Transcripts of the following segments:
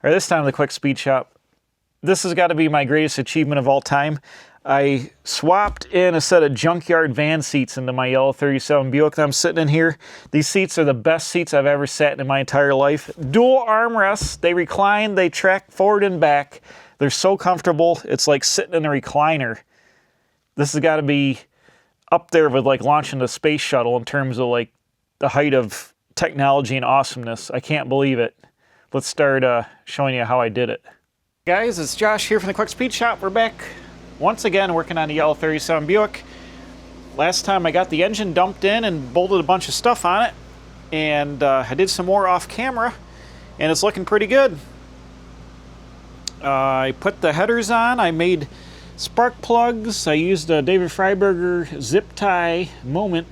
Or this time the quick speed shop. This has got to be my greatest achievement of all time. I swapped in a set of junkyard van seats into my yellow 37 Buick that I'm sitting in here. These seats are the best seats I've ever sat in my entire life. Dual armrests, they recline, they track forward and back. They're so comfortable, it's like sitting in a recliner. This has got to be up there with like launching the space shuttle in terms of like the height of technology and awesomeness. I can't believe it. Let's start showing you how I did it. Guys, it's Josh here from the Quick Speed Shop. We're back once again working on the yellow 37 Buick. Last time I got the engine dumped in and bolted a bunch of stuff on it, and I did some more off camera, and it's looking pretty good. I put the headers on, I made spark plugs, I used a David Freiberger zip tie moment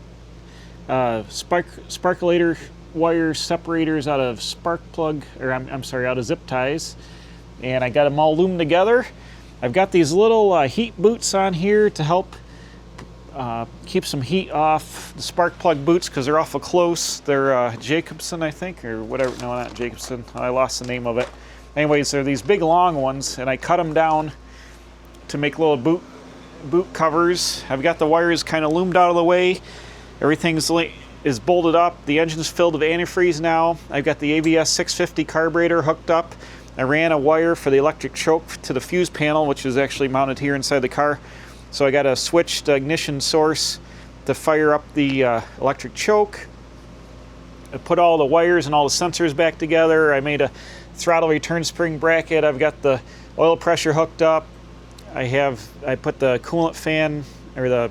sparkulator wire separators out of spark plug, or I'm sorry, out of zip ties, and I got them all loomed together. I've got these little heat boots on here to help keep some heat off the spark plug boots because they're awful close. They're Jacobson, I think, or whatever. No, not Jacobson. I lost the name of it. Anyways, they're these big long ones, and I cut them down to make little boot covers. I've got the wires kind of loomed out of the way. Everything is bolted up. The engine's filled with antifreeze now. I've got the ABS 650 carburetor hooked up. I ran a wire for the electric choke to the fuse panel, which is actually mounted here inside the car. So I got a switched ignition source to fire up the electric choke. I put all the wires and all the sensors back together. I made a throttle return spring bracket. I've got the oil pressure hooked up. I put the coolant fan, or the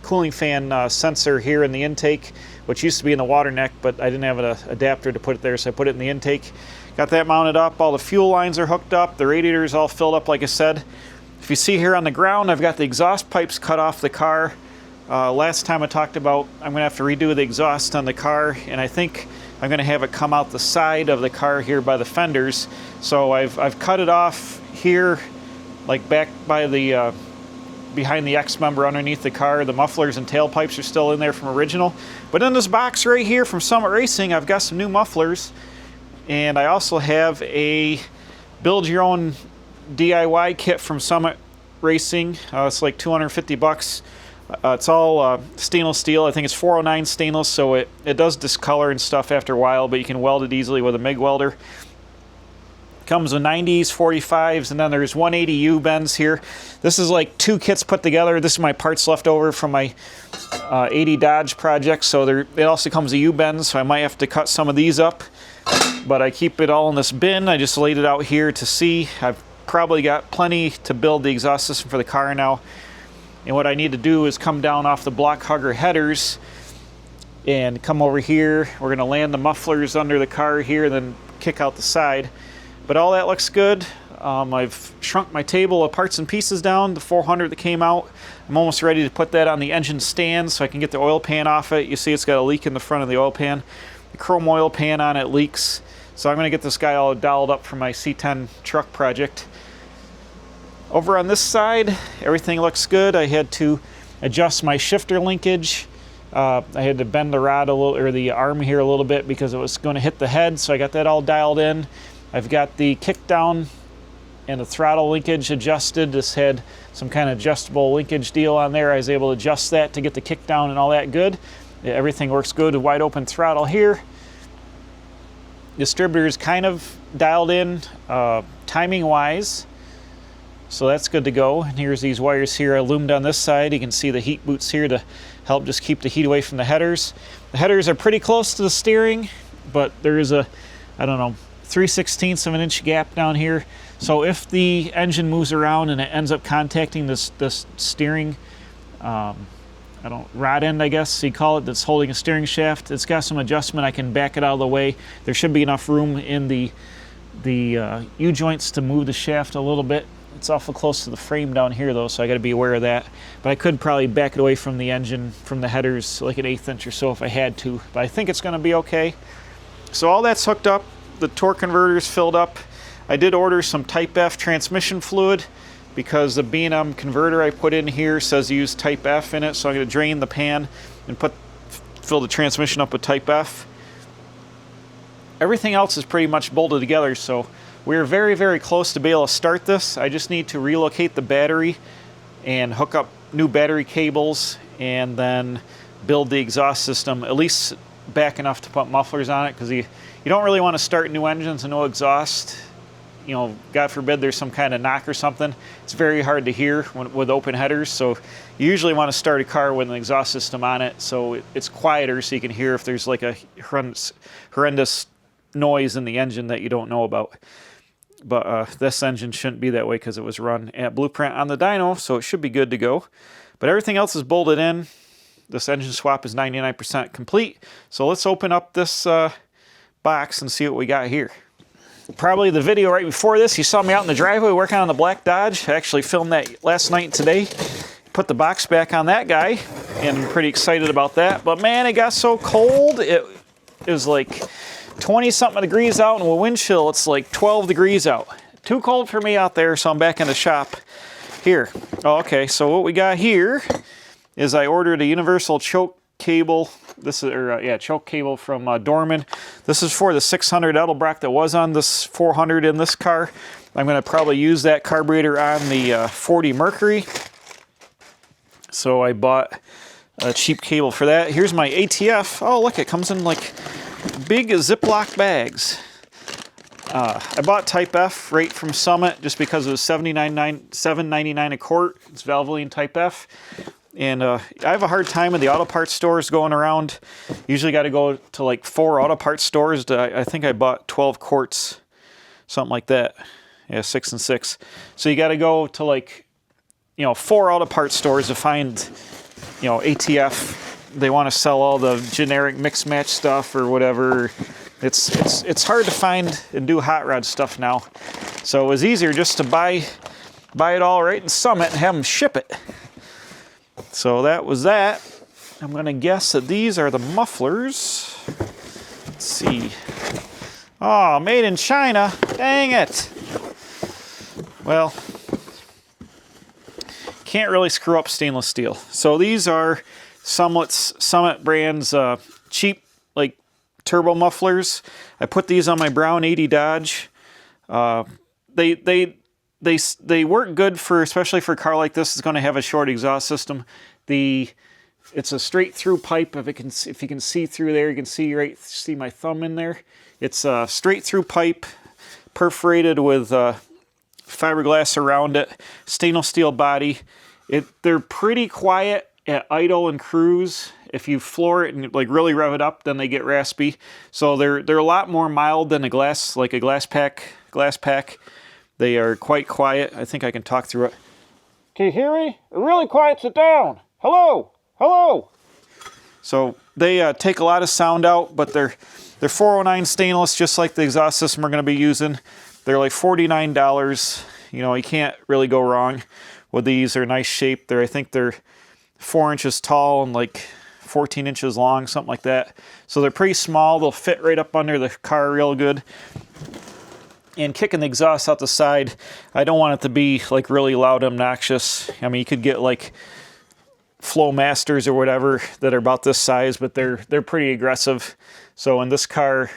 cooling fan sensor here in the intake, which used to be in the water neck, but I didn't have an adapter to put it there, so I put it in the intake. Got that mounted up. All the fuel lines are hooked up. The radiator is all filled up, like I said. If you see here on the ground, I've got the exhaust pipes cut off the car. Last time I talked about I'm going to have to redo the exhaust on the car, and I think I'm going to have it come out the side of the car here by the fenders. So I've cut it off here, like back by the behind the X member underneath the car. The mufflers and tailpipes are still in there from original. But in this box right here from Summit Racing, I've got some new mufflers. And I also have a build your own DIY kit from Summit Racing. It's like 250 bucks. It's all stainless steel. I think it's 409 stainless, so it does discolor and stuff after a while, but you can weld it easily with a MIG welder. Comes with 90s, 45s, and then there's 180 U-bends here. This is like two kits put together. This is my parts left over from my 80 Dodge project, so it also comes with U-bends, so I might have to cut some of these up. But I keep it all in this bin. I just laid it out here to see. I've probably got plenty to build the exhaust system for the car now. And what I need to do is come down off the block hugger headers and come over here. We're going to land the mufflers under the car here and then kick out the side. But all that looks good. I've shrunk my table of parts and pieces down, the 400 that came out. I'm almost ready to put that on the engine stand so I can get the oil pan off it. You see it's got a leak in the front of the oil pan. The chrome oil pan on it leaks. So I'm going to get this guy all dialed up for my C10 truck project. Over on this side, everything looks good. I had to adjust my shifter linkage. I had to bend the rod a little, or the arm here a little bit because it was going to hit the head, so I got that all dialed in. I've got the kickdown and the throttle linkage adjusted. This had some kind of adjustable linkage deal on there. I was able to adjust that to get the kickdown and all that good. Everything works good. A wide open throttle here. Distributor is kind of dialed in timing wise, so that's good to go. And here's these wires here loomed on this side. You can see the heat boots here to help just keep the heat away from the headers. The headers are pretty close to the steering, but there is a, I don't know, 3/16 of an inch gap down here. So if the engine moves around and it ends up contacting this steering rod end, I guess you call it, that's holding a steering shaft, it's got some adjustment. I can back it out of the way. There should be enough room in the U-joints to move the shaft a little bit. It's awful close to the frame down here though, so I got to be aware of that. But I could probably back it away from the engine, from the headers, like an 1/8 inch or so if I had to. But I think it's going to be okay. So all that's hooked up. The torque converter's filled up. I did order some Type F transmission fluid because the B&M converter I put in here says use Type F in it, so I'm going to drain the pan and fill the transmission up with Type F. Everything else is pretty much bolted together, so We're very, very close to be able to start this. I just need to relocate the battery and hook up new battery cables and then build the exhaust system, at least back enough to put mufflers on it, because you don't really want to start new engines and no exhaust. You know, God forbid there's some kind of knock or something. It's very hard to hear with open headers, so you usually want to start a car with an exhaust system on it so it's quieter, so you can hear if there's like a horrendous noise in the engine that you don't know about. But this engine shouldn't be that way because it was run at blueprint on the dyno, so it should be good to go. But everything else is bolted in. This engine swap is 99% complete. So let's open up this box and see what we got here. Probably the video right before this, you saw me out in the driveway working on the black Dodge. I actually filmed that last night and today. Put the box back on that guy, and I'm pretty excited about that. But man, it got so cold. It was like 20-something degrees out, and with wind chill, it's like 12 degrees out. Too cold for me out there, so I'm back in the shop here. Oh, okay, so what we got here is I ordered a universal choke cable. This is choke cable from Dorman. This is for the 600 Edelbrock that was on this 400 in this car. I'm going to probably use that carburetor on the 40 Mercury. So I bought a cheap cable for that. Here's my ATF. Oh, look, it comes in like big Ziploc bags. I bought Type F right from Summit just because it was $7.99 a quart. It's Valvoline Type F. And I have a hard time in the auto parts stores going around. Usually got to go to like 4 auto parts stores. I think I bought 12 quarts, something like that. Yeah, 6 and 6. So you got to go to like, 4 auto parts stores to find, ATF. They want to sell all the generic mix match stuff or whatever. It's hard to find and do hot rod stuff now. So it was easier just to buy it all right in Summit and have them ship it. So that was that. I'm going to guess that these are the mufflers. Let's see. Oh, made in China. Dang it. Well, can't really screw up stainless steel. So these are Summit brand's cheap like turbo mufflers. I put these on my brown 80 Dodge. They work good for, especially for a car like this. It's going to have a short exhaust system. It's a straight through pipe. If you can see through there, you can see my thumb in there. It's a straight through pipe, perforated with fiberglass around it. Stainless steel body. They're pretty quiet at idle and cruise. If you floor it and like really rev it up, then they get raspy. So they're a lot more mild than a glass pack. They are quite quiet. I think I can talk through it. Can you hear me? Really quiet, sit down. Hello, hello. So they take a lot of sound out, but they're 409 stainless, just like the exhaust system we're going to be using. They're like $49. You can't really go wrong with these. They're nice shape. I think they're 4 inches tall and like 14 inches long, something like that. So they're pretty small. They'll fit right up under the car real good. And kicking the exhaust out the side, I don't want it to be like really loud, obnoxious. I mean, you could get like Flow Masters or whatever that are about this size, but they're pretty aggressive. So in this car,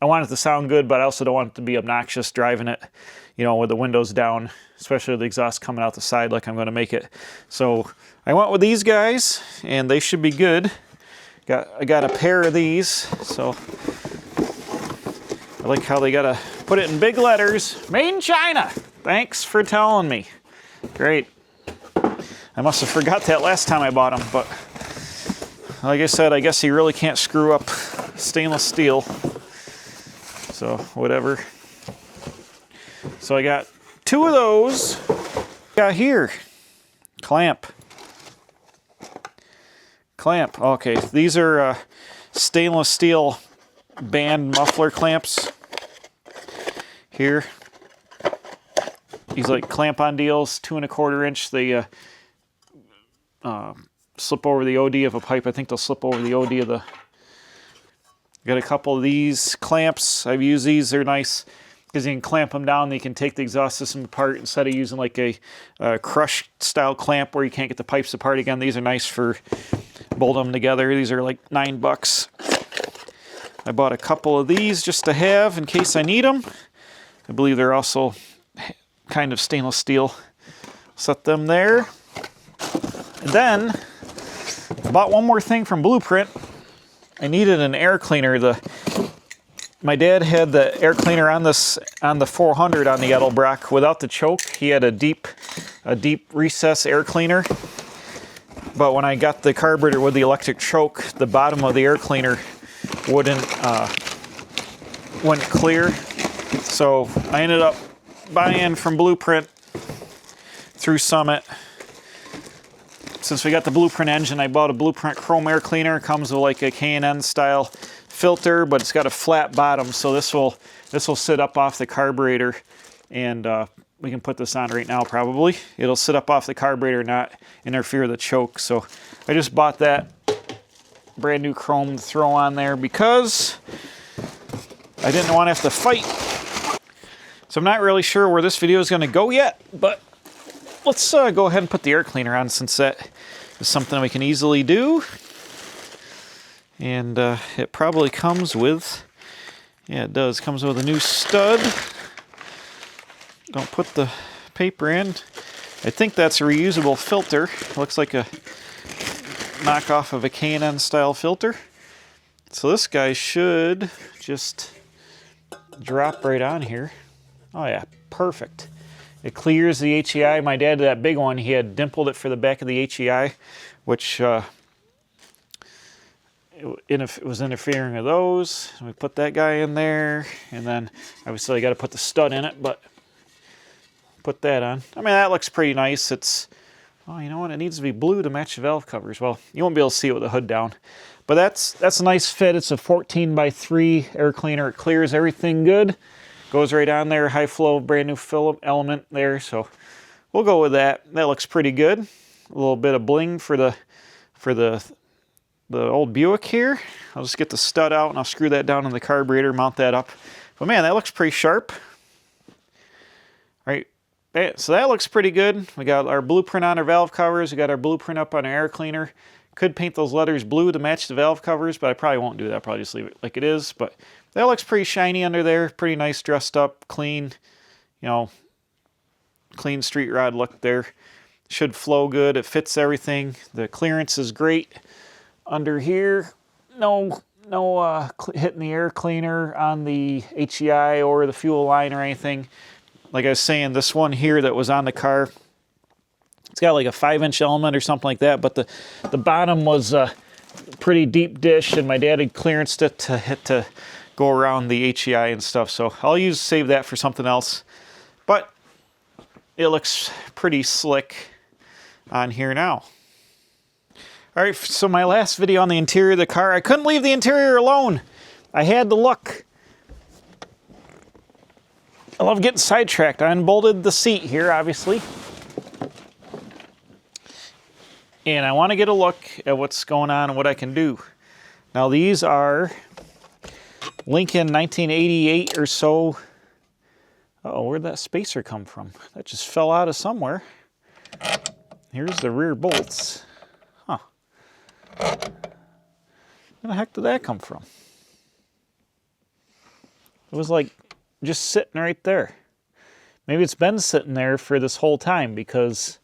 I want it to sound good, but I also don't want it to be obnoxious driving it, with the windows down, especially with the exhaust coming out the side like I'm going to make it. So I went with these guys, and they should be good. I got a pair of these, so I like how they got to put it in big letters. Made in China. Thanks for telling me. Great. I must have forgot that last time I bought them, but like I said, I guess you really can't screw up stainless steel. So whatever. So I got 2 of those. Got here. Clamp. Okay, these are stainless steel band muffler clamps. Here. These like clamp-on deals, 2 1/4 inch. They slip over the OD of a pipe. I think they'll slip over the OD of the... Got a couple of these clamps. I've used these. They're nice because you can clamp them down. You can take the exhaust system apart instead of using like a crush style clamp where you can't get the pipes apart again. These are nice for bolting them together. These are like $9. I bought a couple of these just to have in case I need them. I believe they're also kind of stainless steel. Set them there. And then I bought one more thing from Blueprint. I needed an air cleaner. My dad had the air cleaner on the 400 on the Edelbrock without the choke. He had a deep recess air cleaner. But when I got the carburetor with the electric choke, the bottom of the air cleaner wouldn't clear. So I ended up buying from Blueprint through Summit. Since we got the Blueprint engine, I bought a Blueprint chrome air cleaner. It comes with like a K&N style filter, but it's got a flat bottom, so this will sit up off the carburetor, and we can put this on right now probably. It'll sit up off the carburetor, not interfere with the choke. So I just bought that brand new chrome to throw on there because I didn't want to have to fight. So I'm not really sure where this video is going to go yet, but let's go ahead and put the air cleaner on, since that is something we can easily do. And it probably comes with, yeah, it does, comes with a new stud. Don't put the paper in. I think that's a reusable filter. It looks like a knockoff of a K&N style filter. So this guy should just drop right on here. Oh yeah, perfect. It clears the HEI. My dad did that big one. He had dimpled it for the back of the HEI, which it was interfering with those. We put that guy in there, and then obviously I got to put the stud in it, but put that on. I mean, that looks pretty nice. It's, oh, you know what? It needs to be blue to match the valve covers. Well, you won't be able to see it with the hood down, but that's a nice fit. It's a 14x3 air cleaner. It clears everything good. Goes right on there. High flow, brand new fill element there. So we'll go with that. That looks pretty good. A little bit of bling for the old Buick here. I'll just get the stud out and I'll screw that down in the carburetor, mount that up. But man, that looks pretty sharp. All right, so that looks pretty good. We got our Blueprint on our valve covers. We got our Blueprint up on our air cleaner. Could paint those letters blue to match the valve covers, but I probably won't do that. I'll probably just leave it like it is. But that looks pretty shiny under there. Pretty nice, dressed up, clean, you know, clean street rod look there. Should flow good. It fits everything. The clearance is great. Under here, no hitting the air cleaner on the HEI or the fuel line or anything. Like I was saying, this one here that was on the car, it's got like a 5-inch element or something like that, but the bottom was a pretty deep dish, and my dad had clearanced it to go around the HEI and stuff. So I'll save that for something else. But it looks pretty slick on here now. All right, so my last video on the interior of the car, I couldn't leave the interior alone. I had to look. I love getting sidetracked. I unbolted the seat here, obviously. And I want to get a look at what's going on and what I can do. Now these are Lincoln 1988 or so. Uh-oh, where'd that spacer come from? That just fell out of somewhere. Here's the rear bolts. Huh. Where the heck did that come from? It was like just sitting right there. Maybe it's been sitting there for this whole time, because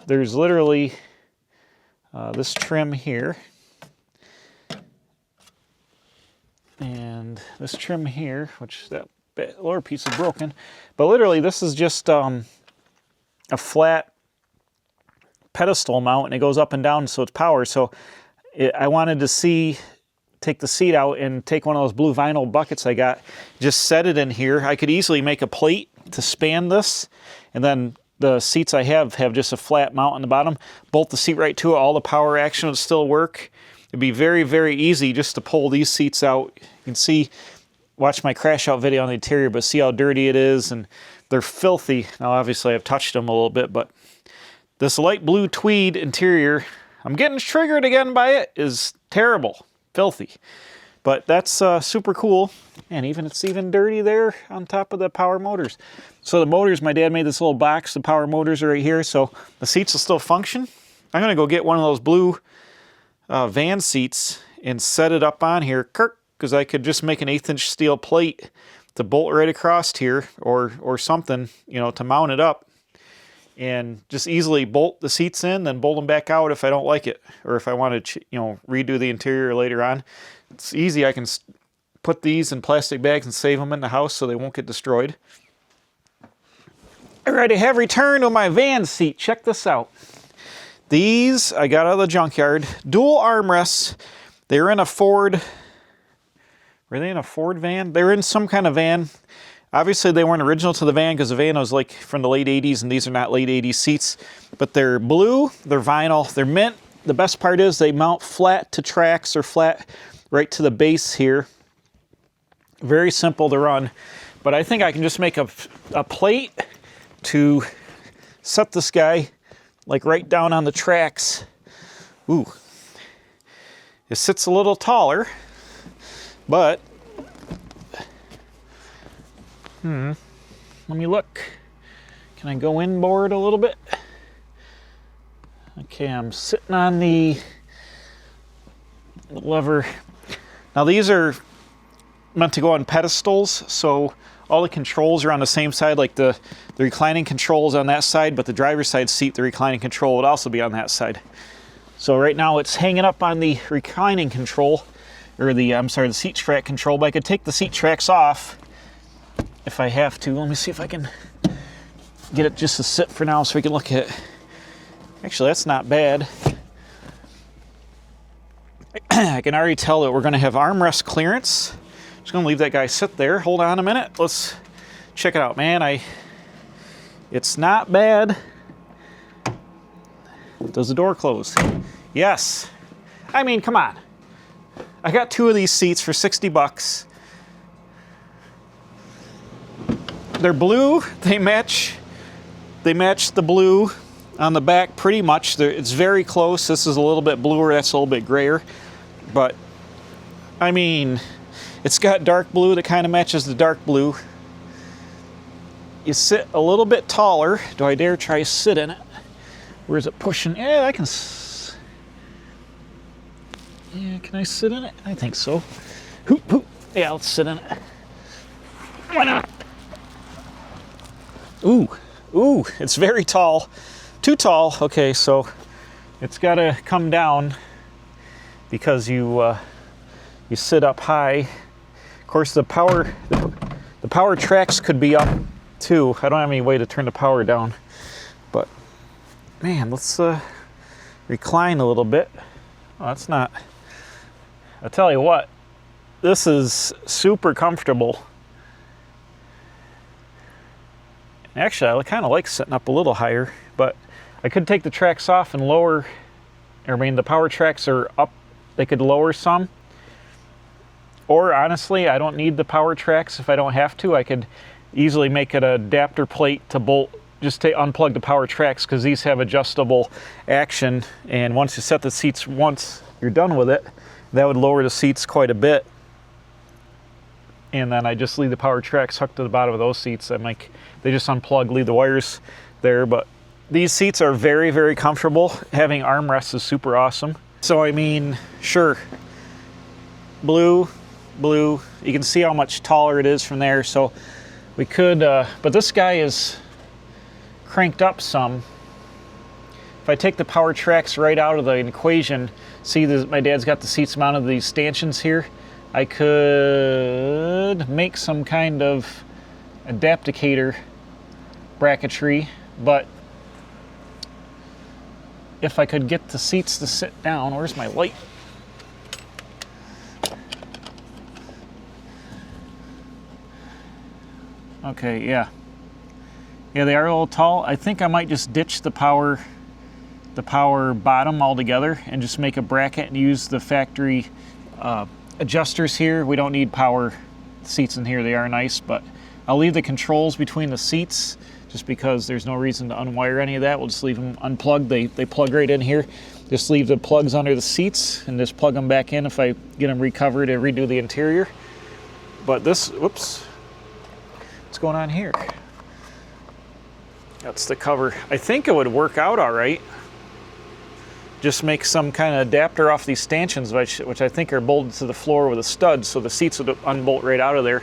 there's literally this trim here and this trim here, which that lower piece is broken, but literally this is just a flat pedestal mount, and it goes up and down, so it's power. So I wanted to take the seat out and take one of those blue vinyl buckets I got, just set it in here. I could easily make a plate to span this, and then the seats I have just a flat mount on the bottom. Bolt the seat right to it. All the power action would still work. It'd be very, very easy just to pull these seats out. You can see, watch my crash out video on the interior, but see how dirty it is, and they're filthy. Now obviously I've touched them a little bit, but this light blue tweed interior, I'm getting triggered again by it, is terrible, filthy. But that's super cool. And it's even dirty there on top of the power motors. So the motors, my dad made this little box. The power motors are right here, so the seats will still function. I'm gonna go get one of those blue van seats and set it up on here, because I could just make an 1/8 inch steel plate to bolt right across here, or something, you know, to mount it up, and just easily bolt the seats in, then bolt them back out if I don't like it, or if I want to, you know, redo the interior later on. It's easy. I can put these in plastic bags and save them in the house so they won't get destroyed. All right, I have returned to my van seat. Check this out. These I got out of the junkyard. Dual armrests. They were in a Ford. Were they in a Ford van? They were in some kind of van. Obviously, they weren't original to the van because the van was like from the late 80s, and these are not late 80s seats. But they're blue, they're vinyl, they're mint. The best part is they mount flat to tracks or flat right to the base here. Very simple to run. But I think I can just make a plate to set this guy like right down on the tracks. Ooh. It sits a little taller, but let me look. Can I go inboard a little bit? Okay, I'm sitting on the lever. Now these are meant to go on pedestals, so all the controls are on the same side, like the reclining controls on that side, but the driver's side seat, the reclining control would also be on that side. So right now it's hanging up on the reclining control, or the seat track control, but I could take the seat tracks off if I have to. Let me see if I can get it just to sit for now so we can look at it. Actually, that's not bad. I can already tell that we're going to have armrest clearance. Just going to leave that guy sit there. Hold on a minute. Let's check it out, man. It's not bad. Does the door close? Yes. I mean, come on. I got 2 of these seats for 60 bucks. They're blue. They match the blue on the back pretty much. It's very close. This is a little bit bluer. That's a little bit grayer. But, I mean, it's got dark blue that kind of matches the dark blue. You sit a little bit taller. Do I dare try to sit in it? Where is it pushing? Yeah, I can. Yeah, can I sit in it? I think so. Hoop, hoop. Yeah, let's sit in it. Why not? Ooh, ooh, it's very tall. Too tall. Okay, so it's got to come down because you sit up high. Of course, the power tracks could be up too. I don't have any way to turn the power down, but man, let's recline a little bit. Oh, that's not. I'll tell you what, this is super comfortable. Actually, I kind of like sitting up a little higher, but I could take the tracks off and lower. I mean, the power tracks are up. They could lower some. Or honestly, I don't need the power tracks if I don't have to. I could easily make it an adapter plate to bolt. Just unplug the power tracks because these have adjustable action. And once you set the seats, once you're done with it, that would lower the seats quite a bit. And then I just leave the power tracks hooked to the bottom of those seats. They just unplug, leave the wires there. But these seats are very, very comfortable. Having armrests is super awesome. So I mean, sure, blue, you can see how much taller it is from there. So we could, but this guy is cranked up some. If I take the power tracks right out of the equation, see my dad's got the seats mounted to these stanchions here. I could make some kind of adaptator bracketry, but if I could get the seats to sit down, where's my light? Okay, yeah. Yeah, they are a little tall. I think I might just ditch the power bottom altogether and just make a bracket and use the factory adjusters here. We don't need power seats in here. They are nice, but I'll leave the controls between the seats just because there's no reason to unwire any of that. We'll just leave them unplugged. They plug right in here. Just leave the plugs under the seats and just plug them back in if I get them recovered and redo the interior. But this, whoops, what's going on here? That's the cover. I think it would work out all right. Just make some kind of adapter off these stanchions, which I think are bolted to the floor with a stud, so the seats would unbolt right out of there.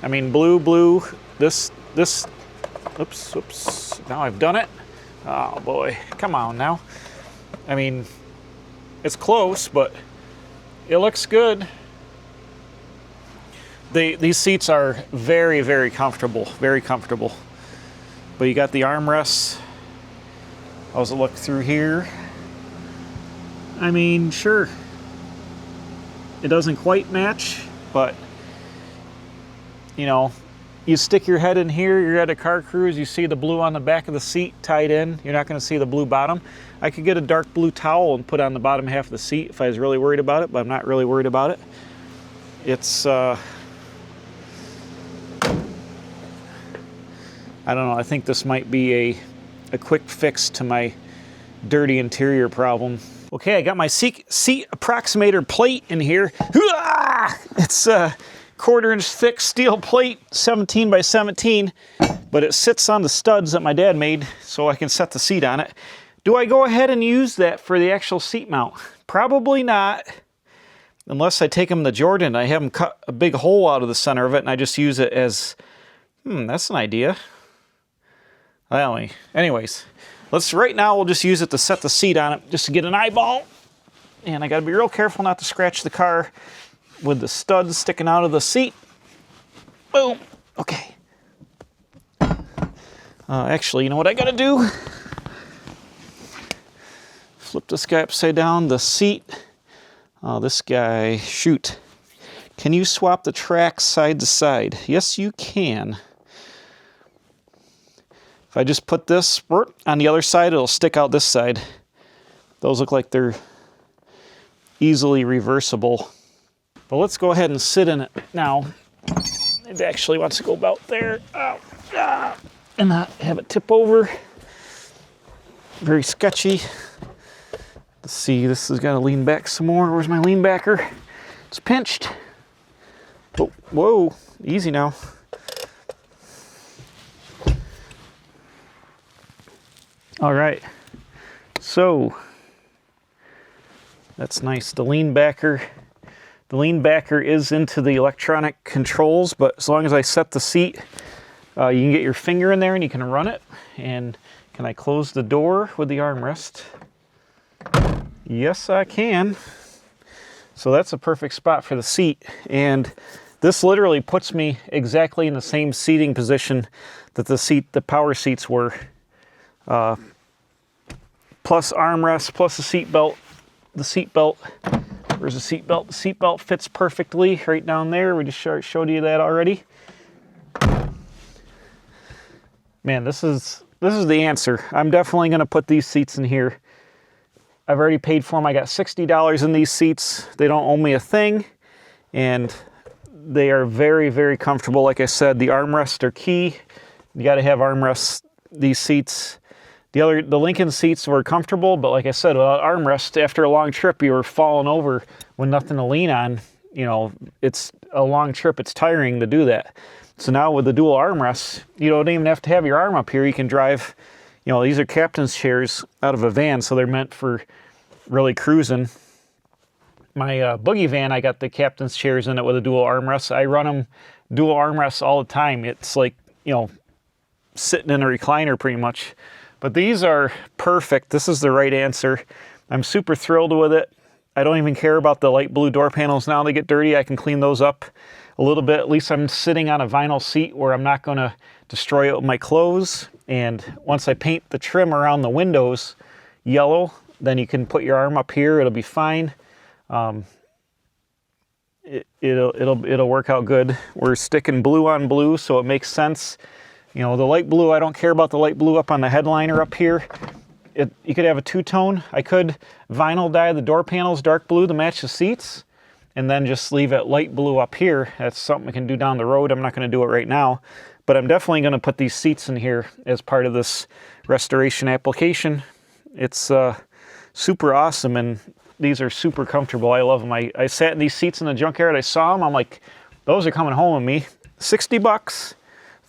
I mean, blue, this, oops, now I've done it. Oh boy, come on now. I mean, it's close, but it looks good. These seats are very, very comfortable, very comfortable. But you got the armrests. How's it look through here? I mean, sure. It doesn't quite match, but you know, you stick your head in here, you're at a car cruise, you see the blue on the back of the seat tied in, you're not going to see the blue bottom. I could get a dark blue towel and put on the bottom half of the seat if I was really worried about it, but I'm not really worried about it. It's, I don't know, I think this might be a quick fix to my dirty interior problem. Okay, I got my seat approximator plate in here. It's a 1/4 inch thick steel plate, 17 by 17, but it sits on the studs that my dad made so I can set the seat on it. Do I go ahead and use that for the actual seat mount? Probably not, unless I take them to Jordan. I have them cut a big hole out of the center of it and I just use it as, that's an idea. Well, anyways, right now we'll just use it to set the seat on it, just to get an eyeball. And I gotta be real careful not to scratch the car with the studs sticking out of the seat. Boom, okay. Actually, you know what I gotta do? Flip this guy upside down, the seat. This guy, shoot. Can you swap the tracks side to side? Yes, you can. If I just put this on the other side, it'll stick out this side. Those look like they're easily reversible. But let's go ahead and sit in it now. It actually wants to go about there. And not have it tip over. Very sketchy. Let's see, this has got to lean back some more. Where's my lean backer? It's pinched. Oh, whoa, easy now. All right, so that's nice. The lean backer is into the electronic controls, but as long as I set the seat, you can get your finger in there and you can run it. And can I close the door with the armrest? Yes, I can. So that's a perfect spot for the seat. And this literally puts me exactly in the same seating position that the power seats were. Plus armrest, plus the seat belt. The seat belt, where's the seat belt? The seat belt fits perfectly right down there. We just showed you that already. Man, this is the answer. I'm definitely going to put these seats in here. I've already paid for them. I got $60 in these seats. They don't owe me a thing, and they are very, very comfortable. Like I said, the armrests are key. You got to have armrests. These seats. The Lincoln seats were comfortable, but like I said, without armrest, after a long trip, you were falling over with nothing to lean on. You know, it's a long trip. It's tiring to do that. So now with the dual armrests, you don't even have to have your arm up here. You can drive, you know, these are captain's chairs out of a van, so they're meant for really cruising. My boogie van, I got the captain's chairs in it with a dual armrest. I run them dual armrests all the time. It's like, you know, sitting in a recliner pretty much. But these are perfect. This is the right answer. I'm super thrilled with it. I don't even care about the light blue door panels now. They get dirty. I can clean those up a little bit. At least I'm sitting on a vinyl seat where I'm not going to destroy it with my clothes. And once I paint the trim around the windows yellow, then you can put your arm up here. It'll be fine. It'll work out good. We're sticking blue on blue, so it makes sense. You know, the light blue, I don't care about the light blue up on the headliner up here. You could have a two-tone. I could vinyl dye the door panels dark blue to match the seats, and then just leave it light blue up here. That's something I can do down the road. I'm not going to do it right now, but I'm definitely going to put these seats in here as part of this restoration application. It's super awesome, and these are super comfortable. I love them. I sat in these seats in the junkyard. I saw them. I'm like, those are coming home with me. $60.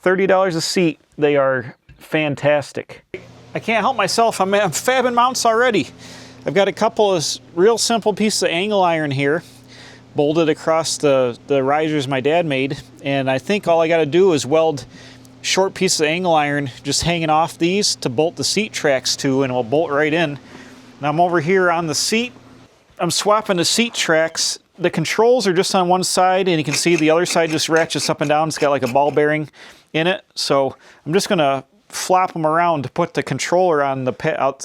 $30 a seat. They are fantastic. I can't help myself. I'm fabbing mounts already. I've got a couple of real simple pieces of angle iron here. bolted across the risers my dad made, and I think all I got to do is weld short piece of angle iron just hanging off these to bolt the seat tracks to, and it'll bolt right in. Now I'm over here on the seat. I'm swapping the seat tracks. The controls are just on one side, and you can see the other side just ratchets up and down. It's got like a ball bearing in it. So I'm just gonna flop them around to put the controller on the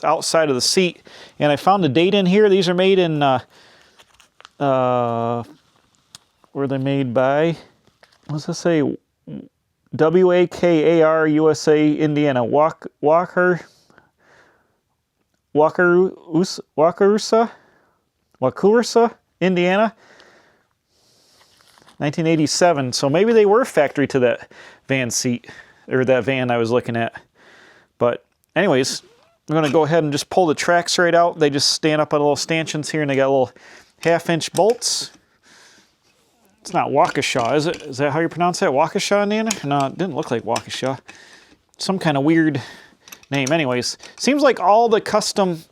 outside of the seat. And I found a date in here. These are made in, where are they made by? What's this say? WAKAR USA, Indiana. Wakarusa, Indiana. 1987. So maybe they were factory to that van seat, or that van I was looking at. But anyways, I'm going to go ahead and just pull the tracks right out. They just stand up on little stanchions here, and they got little 1/2-inch bolts. It's not Waukesha, is it? Is that how you pronounce that? Waukesha, Indiana? No, it didn't look like Waukesha. Some kind of weird name. Anyways, seems like all the custom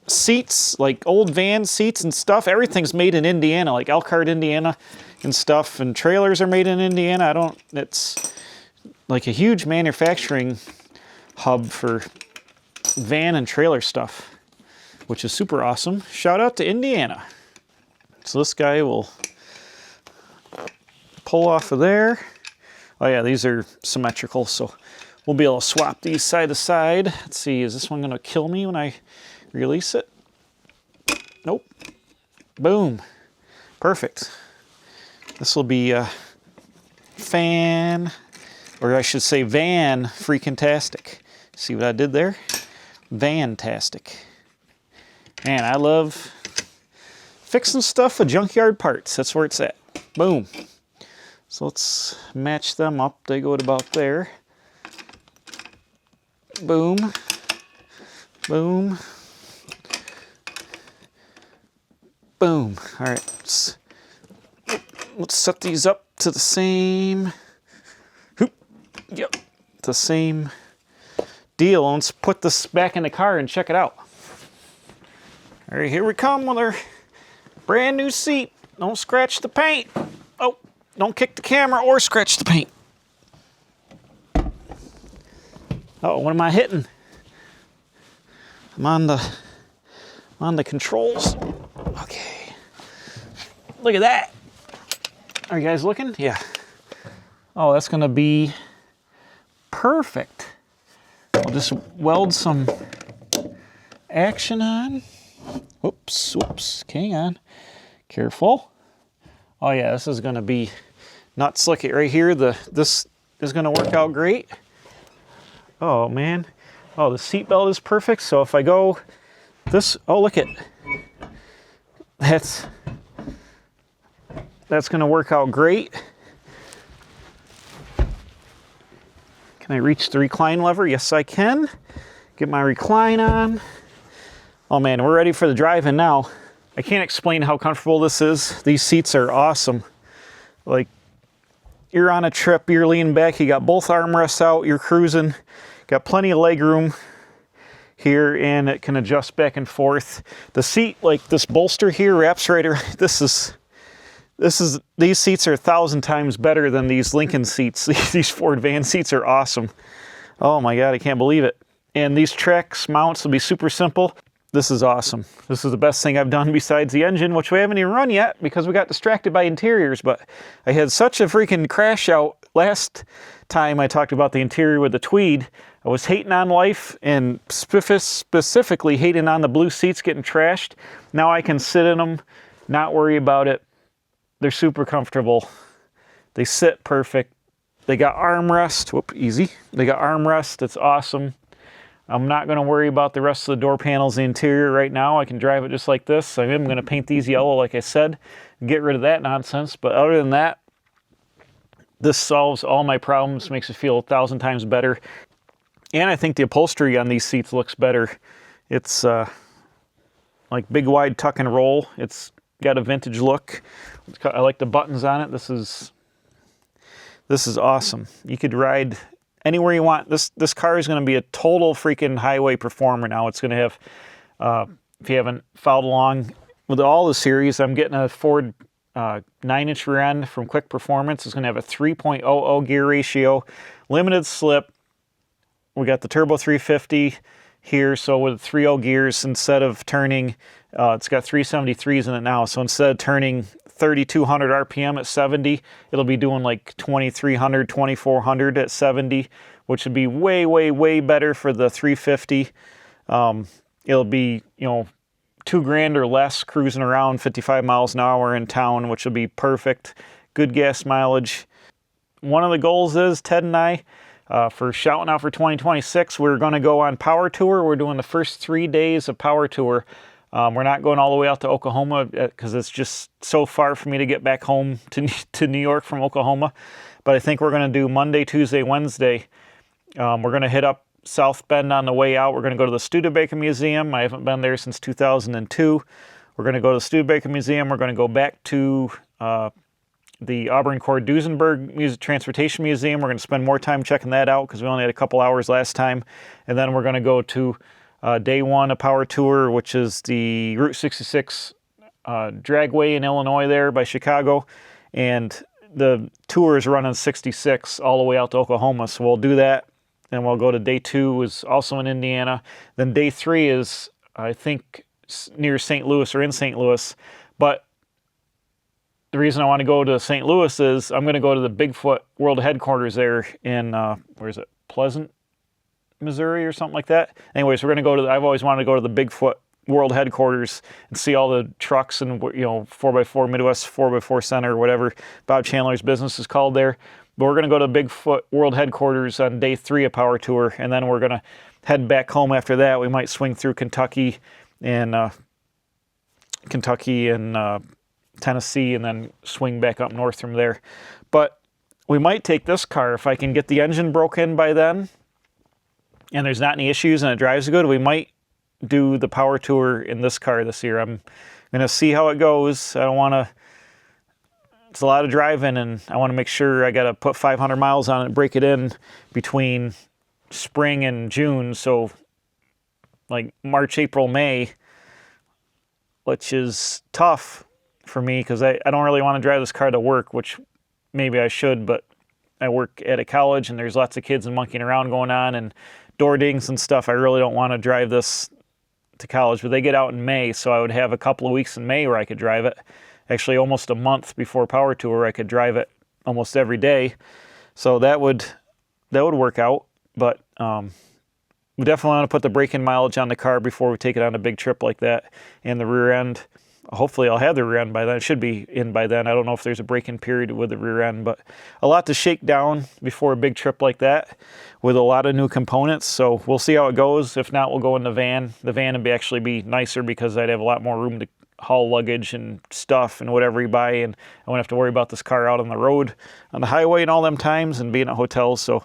seats, like old van seats and stuff, everything's made in Indiana, like Elkhart, Indiana and stuff, and trailers are made in Indiana. It's like a huge manufacturing hub for van and trailer stuff, which is super awesome. Shout out to Indiana. So this guy will pull off of there. Oh yeah, these are symmetrical, so we'll be able to swap these side to side. Let's see, is this one gonna kill me when I release it? Nope. Boom. Perfect. This will be fan, or I should say van freaking-tastic. See what I did there? Van-tastic. Man, I love fixing stuff with junkyard parts. That's where it's at. Boom. So let's match them up. They go to about there. Boom. Boom. Boom. All right. Let's set these up to the same. Yep. The same deal. Let's put this back in the car and check it out. All right, here we come with our brand new seat. Don't scratch the paint. Oh, don't kick the camera or scratch the paint. Oh, what am I hitting? I'm on the controls. Okay. Look at that. Are you guys looking? Yeah. Oh, that's gonna be perfect. I'll just weld some action on. Whoops, whoops, hang on. Careful. Oh yeah, this is gonna be nuts. Look at right here. This is gonna work out great. Oh man. Oh, the seat belt is perfect. So if I go this, oh look at, that's gonna work out great. Can I reach the recline lever? Yes, I can. Get my recline on. Oh man, we're ready for the drive-in now. I can't explain how comfortable this is. These seats are awesome. Like, you're on a trip, you're leaning back, you got both armrests out, you're cruising, got plenty of leg room here, and it can adjust back and forth. The seat, like this bolster here, wraps right around. These seats are 1,000 times better than these Lincoln seats. These Ford van seats are awesome. Oh my God, I can't believe it. And these Trex mounts will be super simple. This is awesome. This is the best thing I've done besides the engine, which we haven't even run yet because we got distracted by interiors, but I had such a freaking crash out last time I talked about the interior with the Tweed. I was hating on life and specifically hating on the blue seats getting trashed. Now I can sit in them, not worry about it. They're super comfortable. They sit perfect. They got armrest. Whoop, easy. They got armrest. It's awesome. I'm not going to worry about the rest of the door panels, the interior right now. I can drive it just like this. I am going to paint these yellow, like I said, and get rid of that nonsense. But other than that, this solves all my problems, makes it feel 1,000 times better. And I think the upholstery on these seats looks better. It's like big wide tuck and roll. It's got a vintage look. I like the buttons on it. This is awesome. You could ride anywhere you want. This car is going to be a total freaking highway performer now. It's going to have, if you haven't followed along with all the series, I'm getting a Ford 9-inch rear end from Quick Performance. It's going to have a 3.00 gear ratio, limited slip. We got the Turbo 350 here, so with 3.0 gears, instead of turning, it's got 373s in it now, so instead of turning 3,200 RPM at 70, it'll be doing like 2,300, 2,400 at 70, which would be way, way, way better for the 350. It'll be, you know, $2,000 or less cruising around 55 miles an hour in town, which will be perfect. Good gas mileage. One of the goals is, Ted and I, for shouting out for 2026, we're going to go on Power Tour. We're doing the first 3 days of Power Tour. We're not going all the way out to Oklahoma because it's just so far for me to get back home to New York from Oklahoma. But I think we're going to do Monday, Tuesday, Wednesday. We're going to hit up South Bend on the way out. We're going to go to the Studebaker Museum. I haven't been there since 2002. We're going to go to the Studebaker Museum. We're going to go back to the Auburn Cord Duesenberg Transportation Museum. We're going to spend more time checking that out because we only had a couple hours last time. And then we're going to go to day one of Power Tour, which is the Route 66 dragway in Illinois there by Chicago. And the tour is running 66 all the way out to Oklahoma. So we'll do that. Then we'll go to day 2, is also in Indiana. Then day 3 is, I think, near St. Louis or in St. Louis. But the reason I want to go to St. Louis is I'm going to go to the Bigfoot World Headquarters there in, where is it, Pleasant, Missouri or something like that. Anyways, we're going to go to, I've always wanted to go to the Bigfoot World Headquarters and see all the trucks and, you know, 4x4 Midwest 4x4 Center, whatever Bob Chandler's business is called there. But we're going to go to Bigfoot World Headquarters on day 3 of Power Tour, and then we're going to head back home after that. We might swing through Kentucky and Tennessee, and then swing back up north from there. But we might take this car if I can get the engine broken by then, and there's not any issues and it drives good. We might do the Power Tour in this car this year. I'm going to see how it goes. I don't want to. It's a lot of driving, and I want to make sure I got to put 500 miles on it and break it in between spring and June. So like March, April, May, which is tough for me because I don't really want to drive this car to work, which maybe I should, but I work at a college and there's lots of kids and monkeying around going on and door dings and stuff. I really don't want to drive this to college, but they get out in May, so I would have a couple of weeks in May where I could drive it. Actually, almost a month before Power Tour, I could drive it almost every day. So that would work out. But we definitely want to put the break-in mileage on the car before we take it on a big trip like that. And the rear end, hopefully I'll have the rear end by then. It should be in by then. I don't know if there's a break-in period with the rear end, but a lot to shake down before a big trip like that with a lot of new components. So we'll see how it goes. If not, we'll go in the van. The van would actually be nicer because I'd have a lot more room to haul luggage and stuff and whatever you buy, and I won't have to worry about this car out on the road, on the highway and all them times and being at hotels. So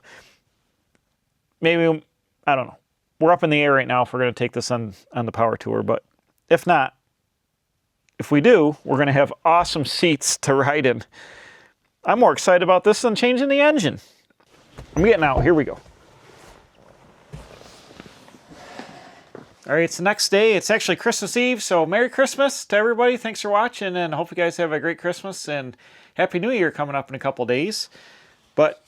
maybe, I don't know. We're up in the air right now if we're going to take this on the Power Tour, but if not, if we do, we're going to have awesome seats to ride in. I'm more excited about this than changing the engine. I'm getting out. Here we go. All right, it's the next day. It's actually Christmas Eve, so Merry Christmas to everybody. Thanks for watching, and I hope you guys have a great Christmas and Happy New Year coming up in a couple days. But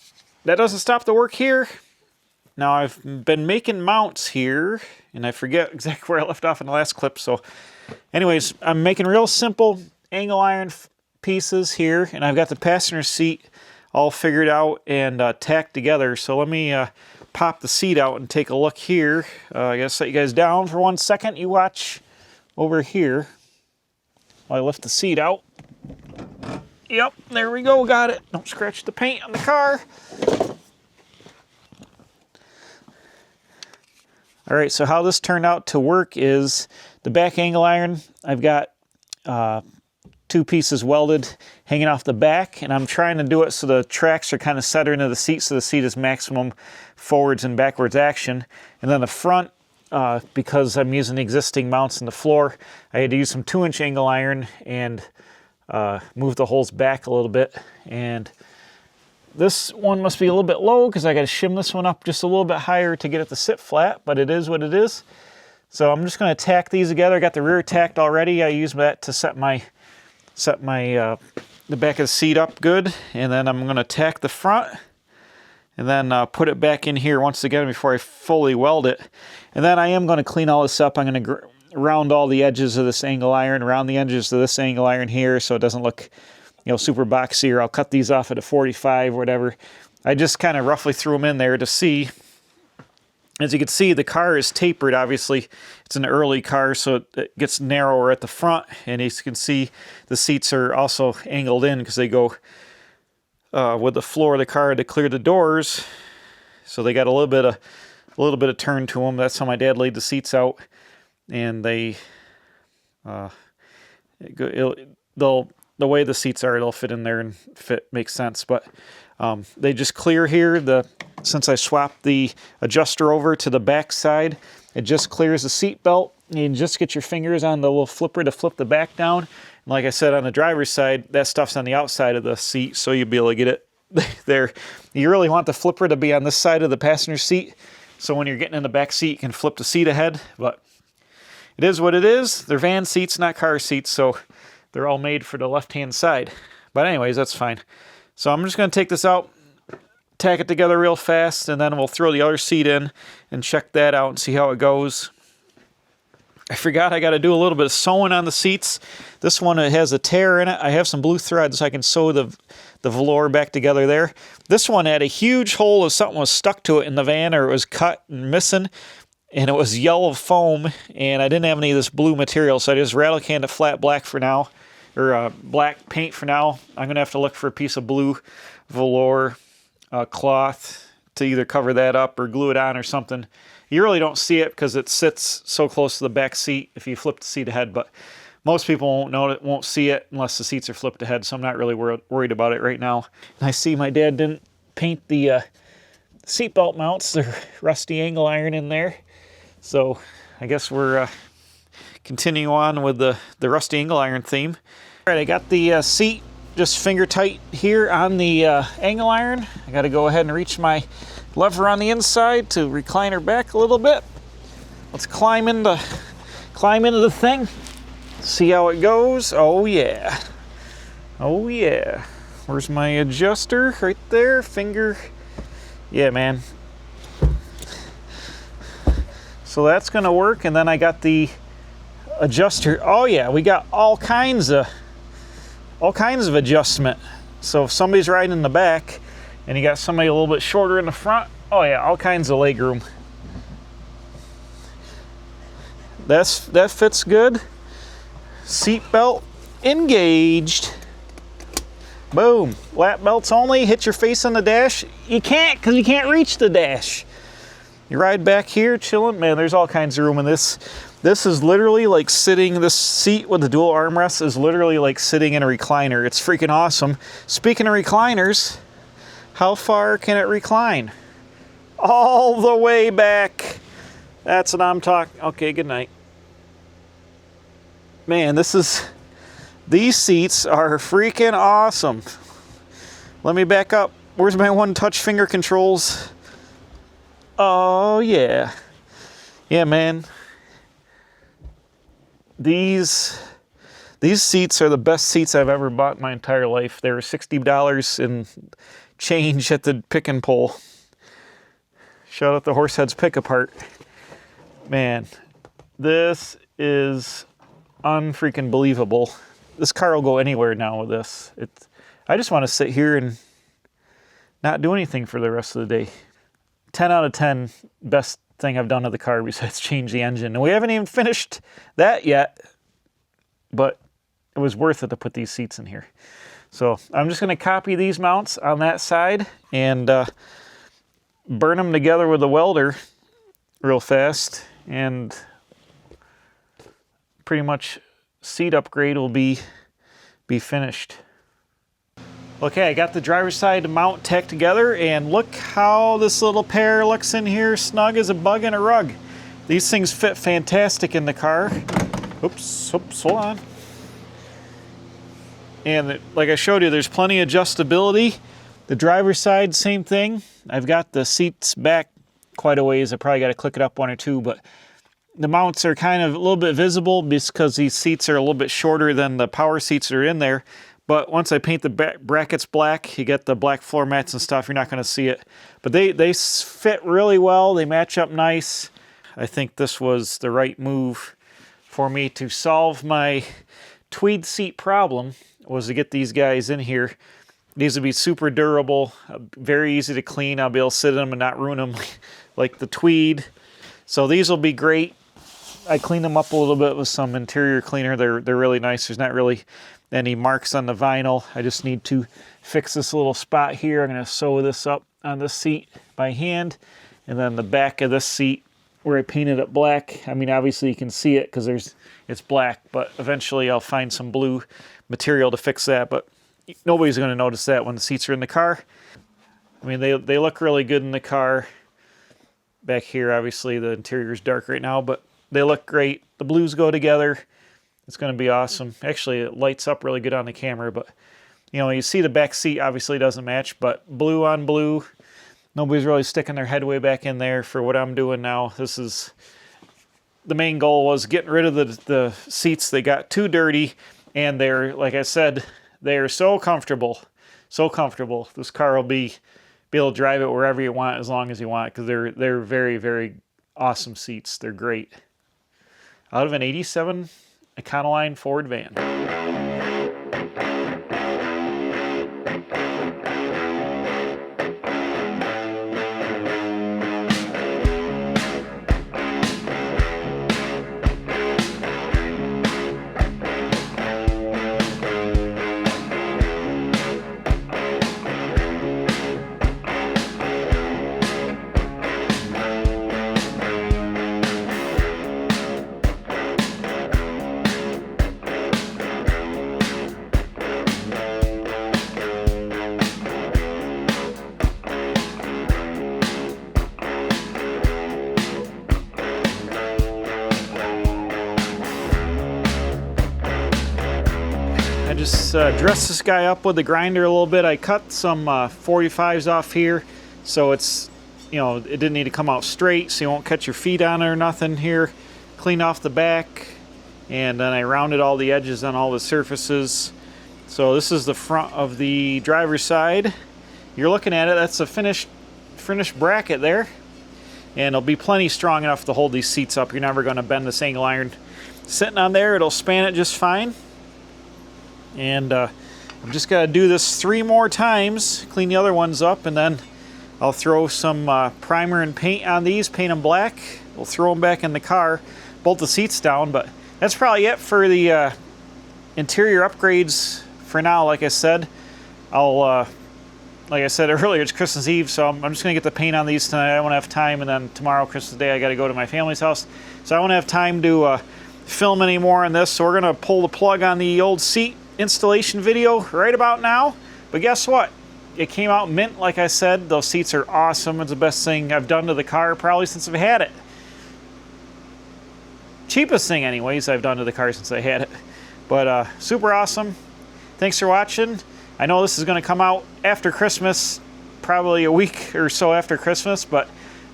that doesn't stop the work here. Now, I've been making mounts here, and I forget exactly where I left off in the last clip. So anyways, I'm making real simple angle iron pieces here, and I've got the passenger seat all figured out and tacked together. So let me pop the seat out and take a look here. I gotta set you guys down for 1 second. You watch over here while I lift the seat out. Yep, there we go, got it. Don't scratch the paint on the car. All right, so how this turned out to work is the back angle iron, I've got 2 pieces welded hanging off the back, and I'm trying to do it so the tracks are kind of centered into the seat, so the seat is maximum forwards and backwards action. And then the front, because I'm using the existing mounts in the floor, I had to use some 2-inch angle iron and move the holes back a little bit. And this one must be a little bit low because I got to shim this one up just a little bit higher to get it to sit flat, but it is what it is. So I'm just going to tack these together. I got the rear tacked already. I use that to set my set my the back of the seat up good, and then I'm going to tack the front, and then put it back in here once again before I fully weld it. And then I am going to clean all this up. I'm going to round all the edges of this angle iron, around the edges of this angle iron here, so it doesn't look, you know, super boxy, or I'll cut these off at a 45 or whatever. I just kind of roughly threw them in there to see. As you can see, the car is tapered, obviously. It's an early car, so it gets narrower at the front. And as you can see, the seats are also angled in because they go with the floor of the car to clear the doors. So they got a little bit of turn to them. That's how my dad laid the seats out. And they, the way the seats are, it'll fit in there and makes sense. But they just clear here. Since I swapped the adjuster over to the back side, it just clears the seat belt. You can just get your fingers on the little flipper to flip the back down. And like I said, on the driver's side, that stuff's on the outside of the seat, so you'll be able to get it there. You really want the flipper to be on this side of the passenger seat, so when you're getting in the back seat, you can flip the seat ahead. But it is what it is. They're van seats, not car seats, so they're all made for the left-hand side. But anyways, that's fine. So I'm just going to take this out, tack it together real fast, and then we'll throw the other seat in and check that out and see how it goes. I forgot I got to do a little bit of sewing on the seats. This one, it has a tear in it. I have some blue thread so I can sew the velour back together there. This one had a huge hole as something was stuck to it in the van, or it was cut and missing, and it was yellow foam, and I didn't have any of this blue material, so I just rattle canned it flat black for now, or black paint for now. I'm going to have to look for a piece of blue velour cloth to either cover that up or glue it on or something. You really don't see it because it sits so close to the back seat if you flip the seat ahead, but most people won't see it unless the seats are flipped ahead, so I'm not really worried about it right now. And I see my dad didn't paint the seatbelt mounts. They're rusty angle iron in there, so I guess we're continuing on with the rusty angle iron theme. All right, I got the seat just finger tight here on the angle iron. I got to go ahead and reach my lever on the inside to recline her back a little bit. Let's climb into the thing, see how it goes. Oh yeah, oh yeah. Where's my adjuster? Right there, finger. Yeah, man. So that's gonna work, and then I got the adjuster. Oh yeah, we got all kinds of adjustment. So if somebody's riding in the back and you got somebody a little bit shorter in the front, oh yeah, all kinds of leg room. That fits good. Seat belt engaged. Boom. Lap belts only. Hit your face on the dash. You can't, because you can't reach the dash. You ride back here chilling. Man, there's all kinds of room in this. This is literally like sitting, this seat with the dual armrests is literally like sitting in a recliner. It's freaking awesome. Speaking of recliners, how far can it recline? All the way back. That's what I'm talking. Okay, good night. Man, these seats are freaking awesome. Let me back up. Where's my one-touch finger controls? Oh, yeah. Yeah, man. These seats are the best seats I've ever bought in my entire life. They were $60 in change at the pick and pull. Shout out to Horsehead's Pick Apart. Man, this is unfreaking believable. This car will go anywhere now with this. I just want to sit here and not do anything for the rest of the day. 10 out of 10, best thing I've done to the car besides change the engine. And we haven't even finished that yet, but it was worth it to put these seats in here. So I'm just going to copy these mounts on that side and burn them together with a welder real fast, and pretty much seat upgrade will be finished. Okay, I got the driver's side mount tacked together, and look how this little pair looks in here, snug as a bug in a rug. These things fit fantastic in the car. Oops, hold on. And like I showed you, there's plenty of adjustability. The driver's side, same thing. I've got the seats back quite a ways. I probably got to click it up one or two, but The mounts are kind of a little bit visible because these seats are a little bit shorter than the power seats that are in there. But once I paint the brackets black, you get the black floor mats and stuff, you're not going to see it. But they fit really well. They match up nice. I think this was the right move for me to solve my tweed seat problem, was to get these guys in here. These would be super durable, very easy to clean. I'll be able to sit in them and not ruin them like the tweed. So these will be great. I cleaned them up a little bit with some interior cleaner. They're really nice. There's not really any marks on the vinyl. I just need to fix this little spot here. I'm going to sew this up on this seat by hand. And then the back of this seat where I painted it black. I mean, obviously you can see it because it's black, but eventually I'll find some blue material to fix that. But nobody's going to notice that when the seats are in the car. I mean, they look really good in the car. Back here, obviously the interior is dark right now, but they look great. The blues go together. It's going to be awesome. Actually, it lights up really good on the camera, but you know, you see the back seat obviously doesn't match, but blue on blue, nobody's really sticking their head way back in there for what I'm doing now. This is the main goal, was getting rid of the seats. They got too dirty, and they're, like I said, they're so comfortable. So comfortable. This car will be able to drive it wherever you want as long as you want, because they're very, very awesome seats. They're great. Out of an 87 Econoline Ford van. Just dress this guy up with the grinder a little bit. I cut some 45s off here, so it's, you know, it didn't need to come out straight, so you won't catch your feet on it or nothing here. Cleaned off the back, and then I rounded all the edges on all the surfaces. So this is the front of the driver's side. You're looking at it, that's a finished bracket there, and it'll be plenty strong enough to hold these seats up. You're never going to bend this angle iron sitting on there. It'll span it just fine. And I'm just got to do this 3 more times, clean the other ones up, and then I'll throw some primer and paint on these, paint them black. We'll throw them back in the car, bolt the seats down, but that's probably it for the interior upgrades for now. Like I said, like I said earlier, it's Christmas Eve, so I'm just going to get the paint on these tonight. I won't have time, and then tomorrow, Christmas Day, I got to go to my family's house, so I won't have time to film any more on this, so we're going to pull the plug on the old seat installation video right about now. But guess what? It came out mint, like I said. Those seats are awesome. It's the best thing I've done to the car probably since I've had it. Cheapest thing anyways I've done to the car since I had it. But super awesome. Thanks for watching. I know this is going to come out after Christmas, probably a week or so after Christmas, but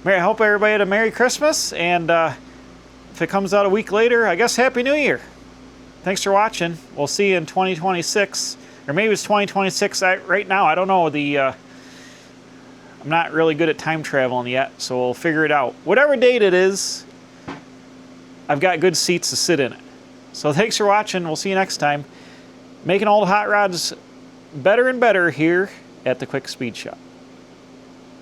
I hope everybody had a Merry Christmas, and if it comes out a week later, I guess Happy New Year. Thanks for watching. We'll see you in 2026, or maybe it's 2026 right now. I don't know. I'm not really good at time traveling yet, so we'll figure it out. Whatever date it is, I've got good seats to sit in it. So thanks for watching. We'll see you next time. Making all the hot rods better and better here at the Quick Speed Shop.